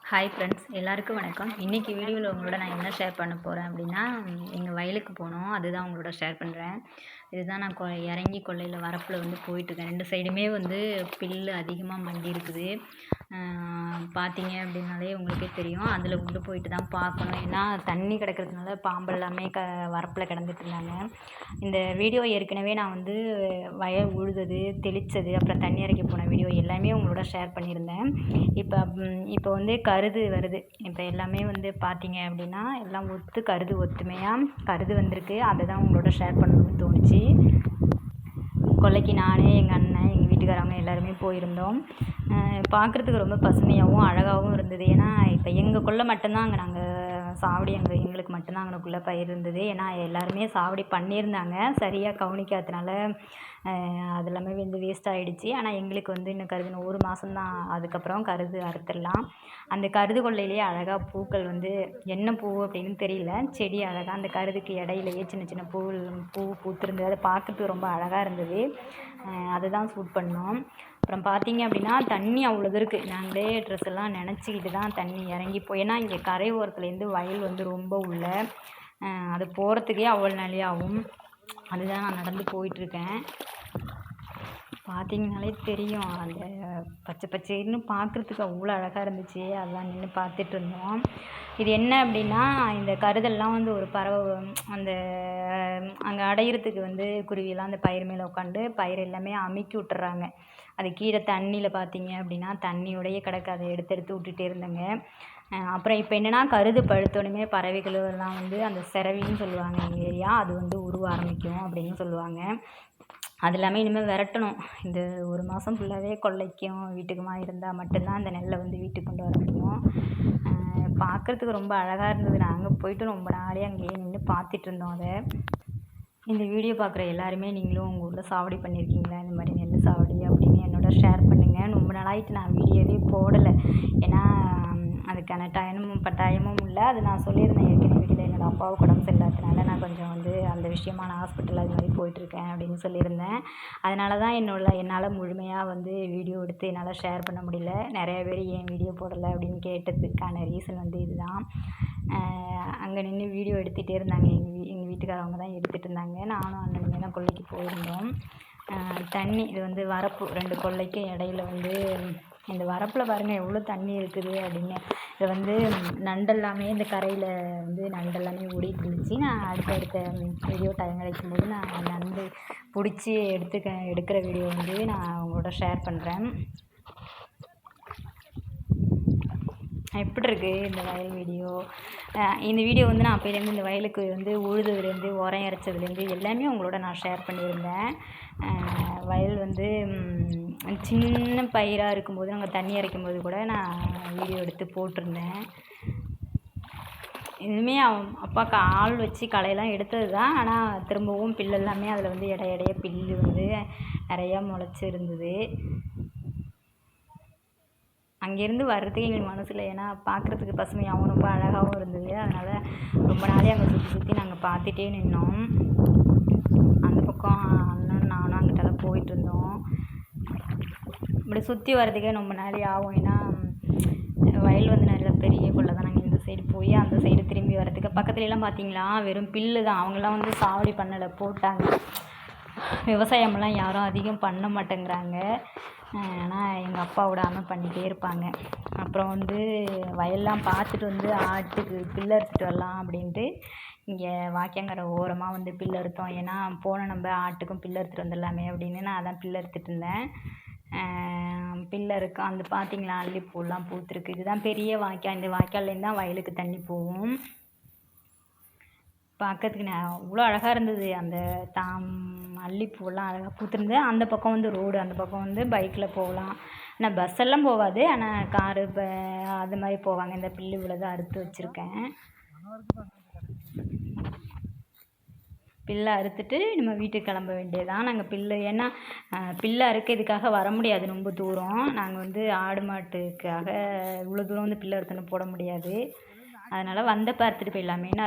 Hi friends, எல்லாருக்கும் வணக்கம். இன்றைக்கி வீடியோவில் உங்களோட நான் என்ன ஷேர் பண்ண போகிறேன் அப்படின்னா, எங்கள் வயலுக்கு போனோம். அதுதான் உங்களோட ஷேர் பண்ணுறேன். இதுதான் நான் இறங்கி கொல்லையில் வரப்பில் வந்து போயிட்டுருக்கேன். 2 சைடுமே வந்து புல்லு அதிகமாக மண்டி இருக்குது. பார்த்தீங்க அப்படின்னாலே உங்களுக்கே தெரியும். அதில் உள்ள போயிட்டு தான் பார்க்கணும். ஏன்னா தண்ணி கிடக்கிறதுனால பாம்பு எல்லாமே வரப்பில் கிடந்துட்டு இருந்தாங்க. இந்த வீடியோ ஏற்கனவே நான் வந்து வயல் உழுதது, தெளித்தது, அப்புறம் தண்ணி இறக்கி போன வீடியோ எல்லாமே உங்களோட ஷேர் பண்ணியிருந்தேன். இப்போ வந்து கருது வருது. இப்போ எல்லாமே வந்து பார்த்தீங்க அப்படின்னா எல்லாம் கருது ஒத்துமையாக கருது வந்திருக்கு. அதை தான் உங்களோட ஷேர் பண்ணணும்னு தோணுச்சு. கொல்லைக்கு நானே, எங்கள் அண்ணன், எங்கள் வீட்டுக்காரவங்க எல்லாருமே போயிருந்தோம். பார்க்குறதுக்கு ரொம்ப பசுமையாகவும் அழகாகவும் இருந்தது. ஏன்னா இப்போ எங்கள் கொல்லை மட்டும்தான் அங்கே நாங்கள் சாவடி எங்களுக்கு மட்டும்தான் அங்கனக்குள்ளே பயிர் இருந்தது. ஏன்னா எல்லாருமே சாவடி பண்ணியிருந்தாங்க. சரியாக கவனிக்காததுனால அது எல்லாமே வந்து வேஸ்ட் ஆகிடுச்சு. ஆனால் எங்களுக்கு வந்து இன்னும் கருது 1 மாதம்தான், அதுக்கப்புறம் கருது அறுத்துடலாம். அந்த கருது கொல்லையிலேயே அழகாக பூக்கள் வந்து என்ன பூ அப்படின்னு தெரியல, செடி அழகாக அந்த கருதுக்கு இடையிலேயே சின்ன சின்ன பூ பூத்திருந்தது. அதை பார்க்குறதுக்கு ரொம்ப அழகாக இருந்தது. அதை தான் ஷூட் பண்ணோம். அப்புறம் பார்த்தீங்க அப்படின்னா தண்ணி அவ்வளோது இருக்குது. நாங்களே ட்ரெஸ் எல்லாம் நினச்சிக்கிட்டு தான் தண்ணி இறங்கி ஏன்னா இங்கே கரை ஓரத்துலேருந்து வயல் வந்து ரொம்ப உள்ள, அது போகிறதுக்கே அவ்வளோ நாளே ஆகும். அதுதான் நான் நடந்து போயிட்டுருக்கேன். பார்த்தீங்கனாலே தெரியும், அந்த பச்சை பச்சைன்னு பார்க்குறதுக்கு அவ்வளோ அழகாக இருந்துச்சு. அதெல்லாம் நின்று பார்த்துட்டு இருந்தோம். இது என்ன அப்படின்னா, இந்த கருதெல்லாம் வந்து ஒரு பறவை அந்த அங்கே அடையிறதுக்கு வந்து குருவியெல்லாம் அந்த பயிர் மேலே உட்காந்து பயிர் எல்லாமே அமுக்கி விட்டுறாங்க. அது கீழே தண்ணியில் பார்த்தீங்க அப்படின்னா தண்ணியோடையே கிடக்கு. அதை எடுத்து விட்டுட்டே இருந்தேங்க. அப்புறம் இப்போ என்னென்னா, கருது பழுத்தோடனே பறவைகள் எல்லாம் வந்து அந்த செரவின்னு சொல்லுவாங்க எங்கள் ஏரியா, அது வந்து உருவ ஆரம்பிக்கும் அப்படின்னு சொல்லுவாங்க. அது எல்லாமே இனிமேல் விரட்டணும். இந்த 1 மாதம் ஃபுல்லாகவே கொல்லைக்கும் வீட்டுக்குமா இருந்தால் மட்டும்தான் அந்த நெல்லை வந்து வீட்டுக்கு கொண்டு வர முடியும். பார்க்குறதுக்கு ரொம்ப அழகாக இருந்தது. நாங்கள் போய்ட்டு ரொம்ப நாளே அங்கேயே நின்று பார்த்துட்டு இருந்தோம் அதை. இந்த வீடியோ பார்க்குற எல்லாருமே நீங்களும் உங்கள் ஊரில் சாவடி பண்ணியிருக்கீங்களா, இந்த மாதிரி நெல் சாவடி அப்படின்னு என்னோட ஷேர் பண்ணுங்கள். ரொம்ப நாளாகிட்டு நான் வீடியோவே போடலை. ஏன்னா அதுக்கான டைமும் இல்லை. அது நான் சொல்லியிருந்தேன் ஏற்கனவே வீட்டில், என்னோடய அப்பாவுக்கு உடம்பு சரியில்லாததுனால நான் கொஞ்சம் வந்து அந்த விஷயமா நான் ஹாஸ்பிட்டல் அது மாதிரி போயிட்டுருக்கேன் அப்படின்னு சொல்லியிருந்தேன். அதனால தான் என்னால் முழுமையாக வந்து வீடியோ எடுத்து என்னால் ஷேர் பண்ண முடியல. நிறைய பேர் ஏன் வீடியோ போடலை அப்படின்னு கேட்டதுக்கான ரீசன் வந்து இதுதான். அங்கே நின்று வீடியோ எடுத்துகிட்டே இருந்தாங்க. எங்கள் வீட்டுக்காரவங்க தான் எடுத்துகிட்டு இருந்தாங்க. நானும் அண்ணனுமே தான் கொல்லைக்கு போயிருந்தோம். தண்ணி இது வந்து வரப்பு 2 கொல்லைக்கு இடையில வந்து இந்த வரப்பில் பாருங்கள் எவ்வளோ தண்ணி இருக்குது அப்படின்னு. இது வந்து நண்டெல்லாமே இந்த கரையில் வந்து நண்டெல்லாமே ஓடிட்டு இருந்துச்சு. நான் அடுத்த வீடியோ டைம் கிடைக்கும்போது நான் நண்டு பிடிச்சி எடுக்கிற வீடியோ வந்து நான் அவங்களோட ஷேர் பண்ணுறேன். எப்படி இருக்குது இந்த வயல் வீடியோ? இந்த வீடியோ வந்து நான் அப்போலேருந்து இந்த வயலுக்கு வந்து உழுதுலேருந்து உரம் இறைச்சதுலேருந்து எல்லாமே உங்களோட நான் ஷேர் பண்ணியிருந்தேன். வயல் வந்து சின்ன பயிராக இருக்கும்போது நாங்கள் தண்ணி இறைக்கும்போது கூட நான் வீடியோ எடுத்து போட்டிருந்தேன். இதுவுமே அப்பாவுக்கு ஆள் வச்சு களையெல்லாம் எடுத்தது தான். ஆனால் திரும்பவும் புல்லு எல்லாமே அதில் வந்து இடைய புல்லு வந்து நிறையா முளைச்சி இருந்தது. அங்கேருந்து வர்றதுக்கு எங்களுக்கு மனசில், ஏன்னா பார்க்குறதுக்கு பசுமையாகவும் ரொம்ப அழகாகவும் இருந்தது. அதனால் ரொம்ப நாளே அங்கே சுற்றி நாங்கள் பார்த்துட்டே நின்னோம். அந்த பக்கம் அண்ணன் நானும் அங்கிட்டலாம் போயிட்டுருந்தோம். இப்படி சுற்றி வர்றதுக்கே ரொம்ப நாளே ஆகும். ஏன்னா வயல் வந்து நல்ல பெரிய கொல்லை தான். நாங்கள் இந்த சைடு போய் அந்த சைடு திரும்பி வர்றதுக்கு பக்கத்துலலாம் பார்த்தீங்களா வெறும் புல்லு தான். அவங்களாம் வந்து சாவடி பண்ணலை, போட்டாங்க. விவசாயமெல்லாம் யாரும் அதிகம் பண்ண மாட்டேங்கிறாங்க. ஆனால் எங்கள் அப்பா விடாமல் பண்ணிகிட்டே இருப்பாங்க. அப்புறம் வந்து வயல்லாம் பார்த்துட்டு வந்து ஆட்டுக்கு புல்லு அறுத்துட்டு வரலாம் அப்படின்ட்டு இங்கே வாய்க்காங்கரை ஓரமாக வந்து புல்லு அறுத்தோம். ஏன்னா நம்ம ஆட்டுக்கும் புல்லு அறுத்துட்டு வந்துடலாமே அப்படின்னு நான் அதான் புல்லு அறுத்துட்டு இருந்தேன். புல்லு இருக்கும். அந்த பார்த்திங்களா அல்லிப்பூலாம் பூத்துருக்கு. இதுதான் பெரிய வாய்க்கால். இந்த வாய்க்கால்லேருந்து தான் வயலுக்கு தண்ணி போகும். பார்க்கறதுக்கு அவ்வளோ அழகாக இருந்தது. அந்த அல்லிப்பூவெல்லாம் அழகாக பூத்துருந்தது. அந்த பக்கம் வந்து ரோடு, அந்த பக்கம் வந்து பைக்கில் போகலாம். ஆனால் பஸ் எல்லாம் போகாது. ஆனால் காரு அது மாதிரி போவாங்க. இந்த புல்லு இவ்வளோ அறுத்து வச்சுருக்கேன். புல்லை அறுத்துட்டு நம்ம வீட்டுக்கு கிளம்ப வேண்டியதுதான். நாங்கள் ஏன்னா புல்லை அறுக்க இதுக்காக வர முடியாது, ரொம்ப தூரம். நாங்கள் வந்து ஆடு மாட்டுக்காக இவ்வளோ தூரம் வந்து புல்லு அறுத்துன்னு போட முடியாது. அதனால் வந்தப்போ அறுத்துட்டு போயிடலாமேன்னு